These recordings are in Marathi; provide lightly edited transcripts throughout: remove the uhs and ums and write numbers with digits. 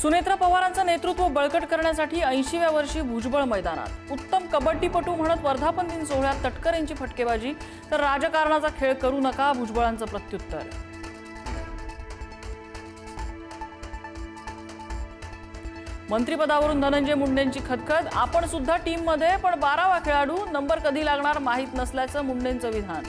सुनेत्रा पवारांचं नेतृत्व बळकट करण्यासाठी 80व्या वर्षी भुजबळ मैदानात. उत्तम कबड्डीपटू म्हणत वर्धापन दिन सोहळ्यात तटकर यांची फटकेबाजी, तर राजकारणाचा खेळ करू नका भुजबळांचं प्रत्युत्तर. मंत्रिपदावरून धनंजय मुंडेंची खदखद, आपण सुद्धा टीममध्ये पण 12वा खेळाडू, नंबर कधी लागणार माहीत नसल्याचं मुंडेंचं विधान.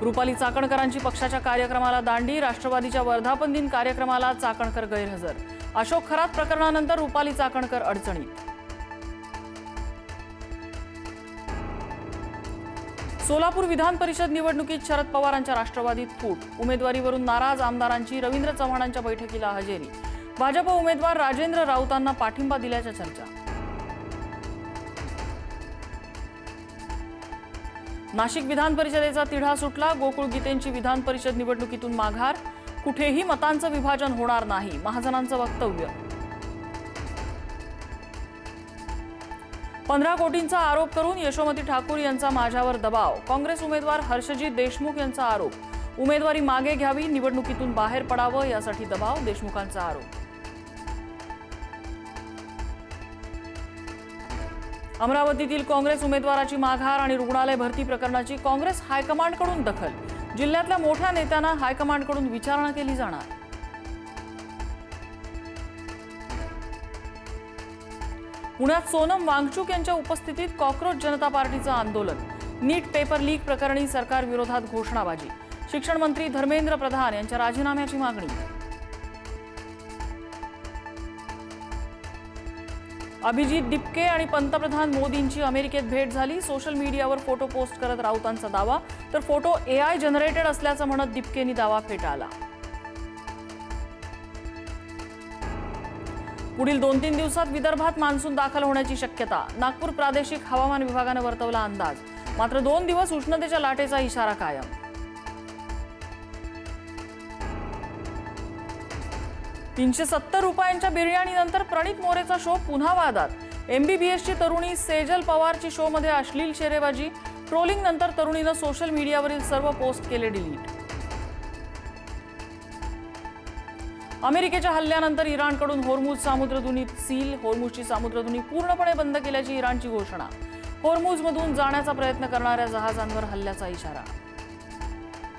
रुपाली चाकणकरांची पक्षाच्या कार्यक्रमाला दांडी, राष्ट्रवादीच्या वर्धापन दिन कार्यक्रमाला चाकणकर गैरहजर. अशोक खरात प्रकरणानंतर रुपाली चाकणकर अडचणीत. सोलापूर विधान परिषद निवडणुकीत शरद पवारांच्या राष्ट्रवादीत फूट, उमेदवारीवरून नाराज आमदारांची रवींद्र चव्हाणांच्या बैठकीला हजेरी. भाजप उमेदवार राजेंद्र राऊतांना पाठिंबा दिल्याच्या चर्चा. नाशिक विधान परिषदेचा तिढा सुटला, गोकुळ गीतेंची विधान परिषद निवडणुकीतून माघार. कुठेही मतांचं विभाजन होणार नाही, महाजनांचं वक्तव्य. 15 कोटींचा आरोप करून यशोमती ठाकूर यांचा माझ्यावर दबाव, काँग्रेस उमेदवार हर्षजित देशमुख यांचा आरोप. उमेदवारी मागे घ्यावी, निवडणुकीतून बाहेर पडावं यासाठी दबाव, देशमुखांचा आरोप. अमरावतीतील काँग्रेस उमेदवाराची माघार आणि रुग्णालय भरती प्रकरणाची काँग्रेस हायकमांडकडून दखल, जिल्ह्यातल्या मोठ्या नेत्यांना हायकमांडकडून विचारणा केली जाणार. पुण्यात सोनम वांगचूक यांच्या उपस्थितीत कॉक्रोच जनता पार्टीचं आंदोलन, नीट पेपर लीक प्रकरणी सरकार विरोधात घोषणाबाजी, शिक्षण मंत्री धर्मेंद्र प्रधान यांच्या राजीनाम्याची मागणी. अभिजित दिपके आणि पंतप्रधान मोदींची अमेरिकेत भेट झाली, सोशल मीडियावर फोटो पोस्ट करत राऊतांचा दावा, तर फोटो AI जनरेटेड असल्याचं म्हणत दिपकेंनी दावा फेटाळला. पुढील 2-3 दिवसात विदर्भात मान्सून दाखल होण्याची शक्यता, नागपूर प्रादेशिक हवामान विभागानं वर्तवला अंदाज. मात्र 2 दिवस उष्णतेच्या लाटेचा इशारा कायम. ₹370 बिर्याणीनंतर प्रणित मोरेचा शो पुन्हा वादात. MBBSची तरुणी सेजल पवारची शोमध्ये अश्लील शेरेबाजी, ट्रोलिंग नंतर तरुणीनं सोशल मीडियावरील सर्व पोस्ट केले डिलीट. अमेरिकेच्या हल्ल्यानंतर इराणकडून होर्मुझ सामुद्रधुनी सील, होर्मुझची सामुद्रधुनी पूर्णपणे बंद केल्याची इराणची घोषणा. होर्मुझमधून जाण्याचा प्रयत्न करणाऱ्या जहाजांवर हल्ल्याचा इशारा.